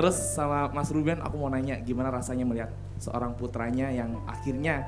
Terus sama Mas Ruben aku mau nanya gimana rasanya melihat seorang putranya yang akhirnya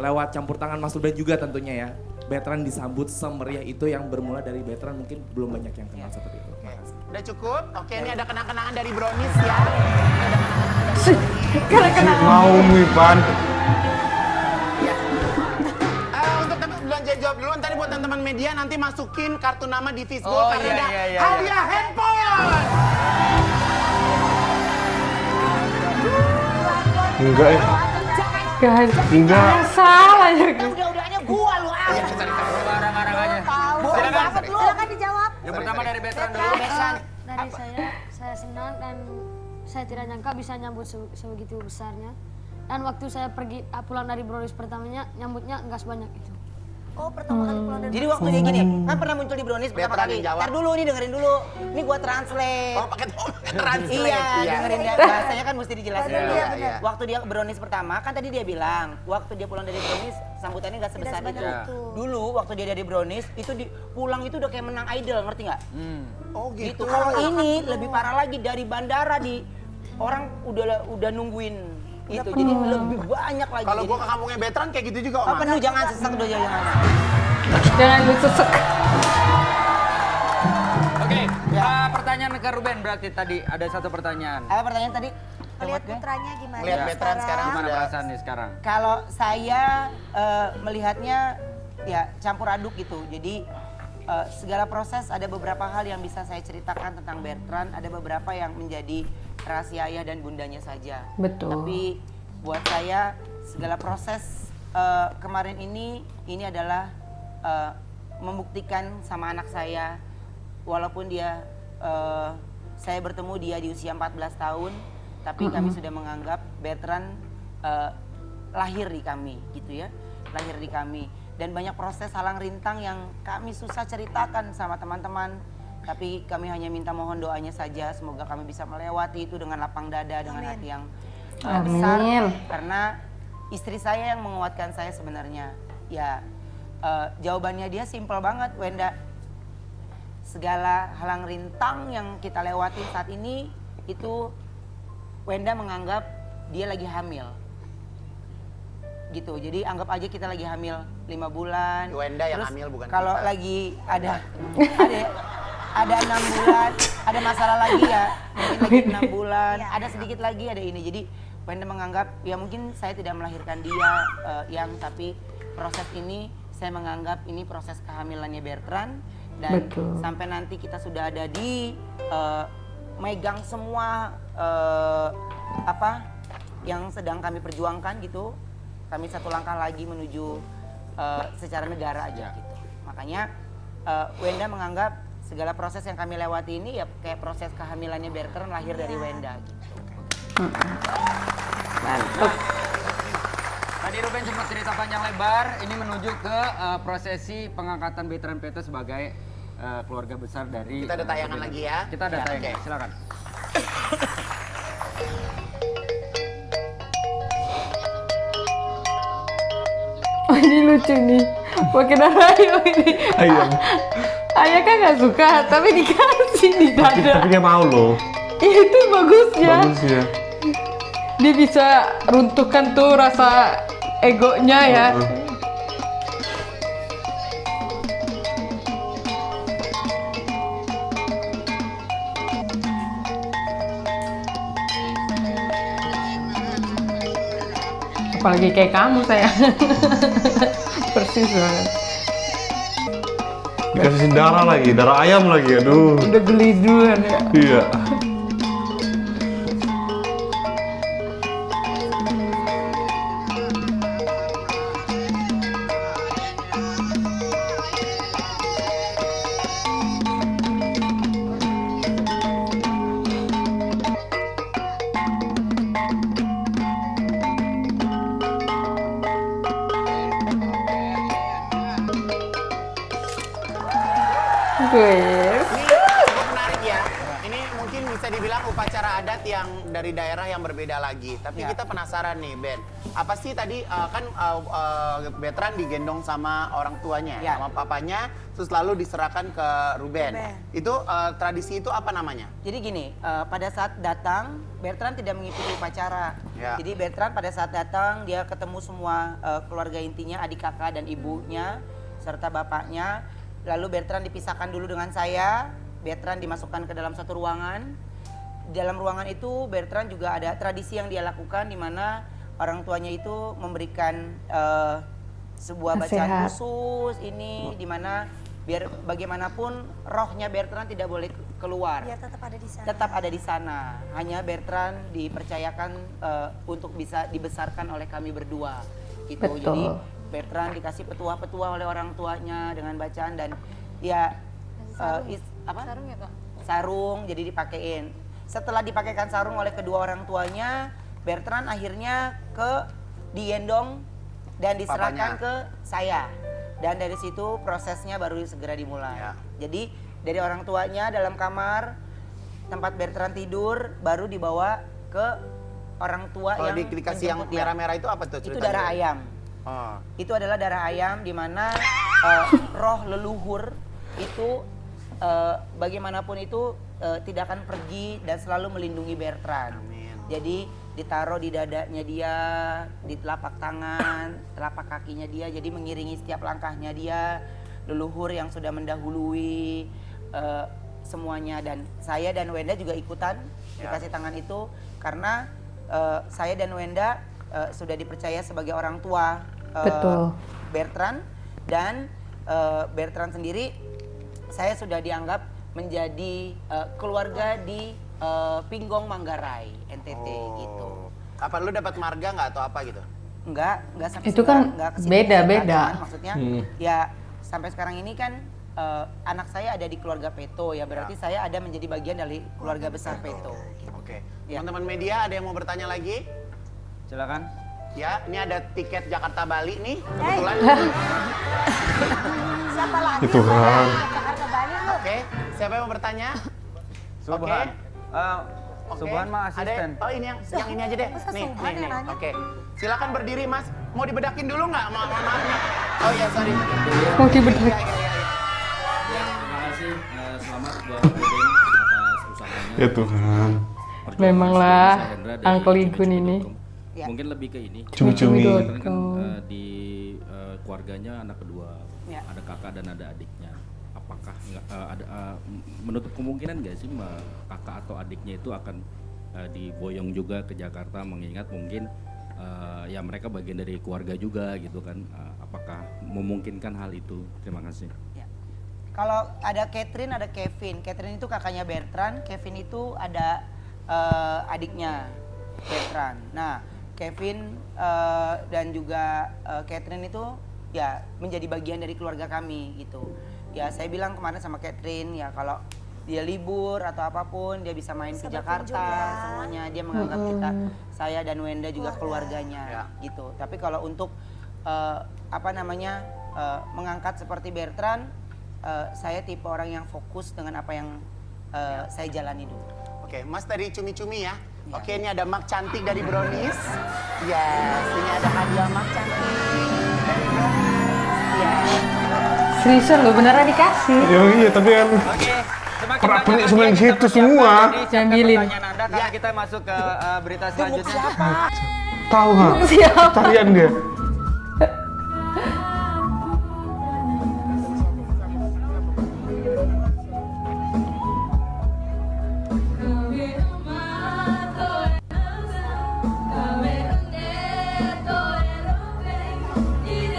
lewat campur tangan Mas Ruben juga tentunya ya. Veteran disambut semeriah itu yang bermula dari veteran mungkin belum banyak yang kenal seperti itu. Makasih. Udah cukup? Oke, ini ada kenang-kenangan dari Brownies ya. Mau Ivan. Untuk belanja jawab dulu, ntar buat teman-teman media nanti masukin kartu nama di Fishbowl Oh, karena iya, ada iya, iya, hadiah handphone. Enggak ya. Guys, Enggak. salah ya. Udah-udahnya gua lu ah. Barang-barang aja. Bodoh banget lu. Silakan dijawab. Yang pertama dari veteran dulu. Dari saya senang dan saya tidak nyangka bisa nyambut sebegitu besarnya. Dan waktu saya pergi pulang dari Brownies pertamanya, nyambutnya enggak sebanyak itu. Oh, pertama kali pulang dari Jadi waktu dia gini, kan pernah muncul di Brownies pertama Veteran kali. yang jawab. Ntar dulu nih dengerin dulu. Ini gua translate. Oh, pakai translate. Iya, dengerin dia. Bahasanya kan mesti dijelasin Iya, dulu. iya, benar. Waktu dia Brownies pertama, kan tadi dia bilang, waktu dia pulang dari Brownies, sambutannya nggak sebesar sebanyak itu. itu. Dulu waktu dia dari Brownies, itu pulang itu udah kayak menang idol, ngerti nggak? Oh Gitu. gitu. Kalau ini lebih parah lagi dari bandara orang udah nungguin itu, jadi lebih banyak lagi. Kalau Jadi- gua ke kampungnya veteran kayak gitu juga, Om. apa lu jangan sesek dulu jangan. Jangan lu sesek. Oke, pertanyaan ke Ruben berarti tadi ada satu pertanyaan. Apa pertanyaan tadi? Melihat putranya gimana? Melihat veteran sekarang. Gimana Sudah. perasaan nih sekarang? Kalau saya melihatnya ya campur aduk gitu. Jadi segala proses ada beberapa hal yang bisa saya ceritakan tentang Bertrand, ada beberapa yang menjadi rahasia ayah dan bundanya saja. Betul. Tapi buat saya segala proses kemarin ini adalah membuktikan sama anak saya, walaupun dia saya bertemu dia di usia 14 tahun, tapi kami sudah menganggap Bertrand lahir di kami gitu ya, lahir di kami. Dan banyak proses halang rintang yang kami susah ceritakan sama teman-teman, tapi kami hanya minta mohon doanya saja, semoga kami bisa melewati itu dengan lapang dada, dengan hati yang besar. Amin. Karena istri saya yang menguatkan saya sebenarnya. Ya jawabannya dia simpel banget, Wenda. Segala halang rintang yang kita lewati saat ini itu Wenda menganggap dia lagi hamil. Gitu. Jadi anggap aja kita lagi hamil 5 bulan. Wenda yang Terus hamil bukan kalau kita. lagi ada 6 bulan, ada masalah lagi ya. Mungkin lagi 6 bulan, ada sedikit lagi ada ini. Jadi Wenda menganggap ya mungkin saya tidak melahirkan dia tapi proses ini saya menganggap ini proses kehamilannya Bertrand dan Betul. sampai nanti kita sudah ada di megang semua apa yang sedang kami perjuangkan gitu. Kami satu langkah lagi menuju secara negara aja gitu. Makanya Wenda menganggap segala proses yang kami lewati ini ya kayak proses kehamilannya Bertrand lahir dari Wenda gitu. Mantap. Tadi Ruben sempat cerita panjang lebar, ini menuju ke prosesi pengangkatan Bertrand Peto sebagai keluarga besar dari... Kita ada tayangan lagi ya. Kita ada Ya, tayangan, oke. silakan. Oh ini lucu nih. Pakai darah ayam ini. Ayam. Ayah kan nggak suka, tapi dikasih di Tapi dada. dia mau loh. Itu bagusnya. Bagus ya. Dia bisa runtuhkan tuh rasa egonya ya. Apalagi kayak kamu sayang. Persis banget. Dikasih darah lagi, darah ayam lagi. Aduh. Udah geli duluan ya. Iya. Gue. Ini cukup menarik ya. Ini mungkin bisa bisa dibilang upacara adat yang dari daerah yang berbeda lagi. Tapi Ya. kita penasaran nih, Ben. Apa sih tadi kan veteran digendong sama orang tuanya, Ya. sama papanya, terus lalu diserahkan ke Ruben. Itu tradisi itu apa namanya? Jadi gini, pada saat datang, Bertrand tidak mengikuti upacara. Ya. Jadi Bertrand pada saat datang, dia ketemu semua keluarga intinya, adik kakak dan ibunya, serta bapaknya. Lalu Bertrand dipisahkan dulu dengan saya, Bertrand dimasukkan ke dalam satu ruangan. Di dalam ruangan itu Bertrand juga ada tradisi yang dia lakukan di mana orang tuanya itu memberikan sebuah bacaan Nasihat. khusus ini di mana biar bagaimanapun rohnya Bertrand tidak boleh keluar. Biar tetap ada di sana. Tetap ada di sana. Hanya Bertrand dipercayakan untuk bisa dibesarkan oleh kami berdua. Gitu. Betul. Jadi Bertrand dikasih petua-petua oleh orang tuanya dengan bacaan dan ya Sarung ya kak? sarung jadi dipakein. Setelah dipakaikan sarung oleh kedua orang tuanya, Bertrand akhirnya digendong dan diserahkan Papanya. ke saya. Dan dari situ prosesnya baru segera dimulai. Ya. Jadi dari orang tuanya dalam kamar tempat Bertrand tidur baru dibawa ke orang tua Kalau yang dikasih yang menjemput dia. merah-merah itu apa tuh Itu ceritanya? darah ayam. Oh. Itu adalah darah ayam di mana roh leluhur itu bagaimanapun itu tidak akan pergi dan selalu melindungi Bertrand. Amin. Jadi ditaruh di dadanya dia, di telapak tangan, telapak kakinya dia, jadi mengiringi setiap langkahnya dia, leluhur yang sudah mendahului semuanya. Dan saya dan Wenda juga ikutan dikasih tangan itu karena saya dan Wenda sudah dipercaya sebagai orang tua Betul. Bertrand, dan Bertrand sendiri saya sudah dianggap menjadi keluarga di Pinggong Manggarai NTT gitu. Apa lu dapat marga nggak atau apa gitu? Enggak sampai Itu kan enggak kesini. beda-beda. Maksudnya ya sampai sekarang ini kan anak saya ada di keluarga Peto ya, berarti saya ada menjadi bagian dari keluarga besar Peto. Oke. Ya. Teman-teman media ada yang mau bertanya lagi? Silakan. Ya, ini ada tiket Jakarta Bali nih kebetulan. Siapa lagi? Itu kan. Jakarta Bali lu. Oke, siapa yang mau bertanya? Subhan. Oke. Subhan mah Ada- asisten. Oh ini yang ini aja deh. Masa Nih, Subhan yang nanya? Oke. Silakan berdiri Mas. Mau dibedakin dulu nggak? Maaf nih. Oh iya, sorry. Mau dibedakin. Iya. Terima kasih, selamat buat Ruben atas usahanya. Ya Tuhan. Perjuangan Memanglah, Mas Hendra dari Uncle Igun cumi-cumi.com. ini. Ya. Mungkin lebih ke ini. Cumi-cumi. Karena kan di keluarganya anak kedua, Ya. ada kakak dan ada adiknya. Apakah menutup kemungkinan nggak sih kakak atau adiknya itu akan diboyong juga ke Jakarta, mengingat mungkin ya mereka bagian dari keluarga juga gitu kan? Apakah memungkinkan hal itu? Terima kasih. Ya. Kalau ada Catherine, ada Kevin. Catherine itu kakaknya Bertrand, Kevin itu ada adiknya Bertrand. Nah, Kevin dan juga Catherine itu ya menjadi bagian dari keluarga kami gitu. Ya saya bilang kemarin sama Catherine ya kalau dia libur atau apapun dia bisa main ke Jakarta semuanya, dia menganggap kita, saya dan Wenda juga keluarganya gitu. Tapi kalau untuk mengangkat seperti Bertrand, saya tipe orang yang fokus dengan apa yang saya jalani dulu. Oke, Mas dari cumi-cumi ya. Oke, ini ada mak cantik dari Brownies. Yes, ini ada hadiah mak cantik dari Brownies. Yes. Seriusan lo beneran dikasih? Ya iya tapi kan Oke, semakin Perak banyak penik lagi semua yang di kita situ persiapkan. semua. Jadi siapkan Ambilin. pertanyaan Anda karena kita masuk ke berita selanjutnya. tahu ha. Siapa? Carian dia.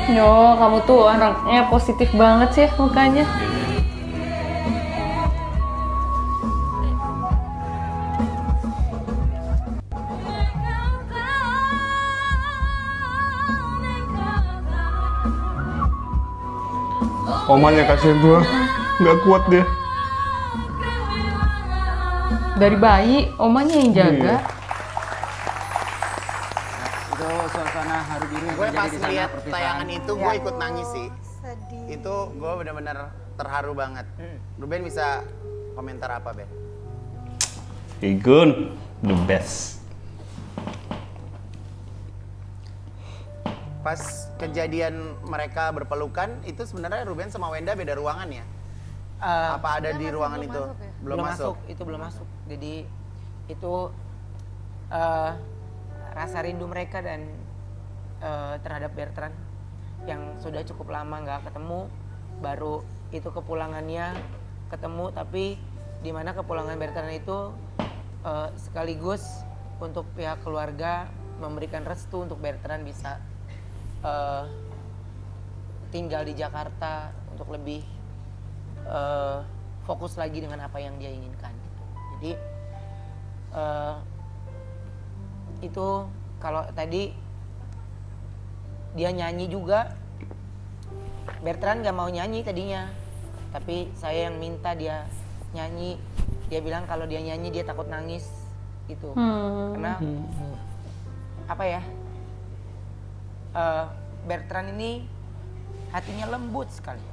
Yo, kamu tuh anaknya positif banget sih mukanya. Omanya kasih gua. Nggak kuat dia. Dari bayi, omanya yang jaga. Itu suasana haru biru yang Gue terjadi pas di sana lihat perpisahan. tayangan itu gue ikut nangis sih. Sedih. Itu gue benar-benar terharu banget. Ruben bisa komentar apa Ben? Igun, the best. Pas kejadian mereka berpelukan, itu sebenarnya Ruben sama Wenda beda ruangan ya? Apa ada di ruangan itu? Belum masuk. Itu belum masuk. Jadi itu rasa rindu mereka dan terhadap Bertrand yang sudah cukup lama nggak ketemu, baru itu kepulangannya ketemu, tapi di mana kepulangan Bertrand itu sekaligus untuk pihak keluarga memberikan restu untuk Bertrand bisa tinggal di Jakarta untuk lebih fokus lagi dengan apa yang dia inginkan gitu. Jadi itu kalau tadi dia nyanyi juga, Bertrand gak mau nyanyi tadinya, tapi saya yang minta dia nyanyi. Dia bilang kalau dia nyanyi dia takut nangis gitu. Karena apa ya, Bertrand ini hatinya lembut sekali.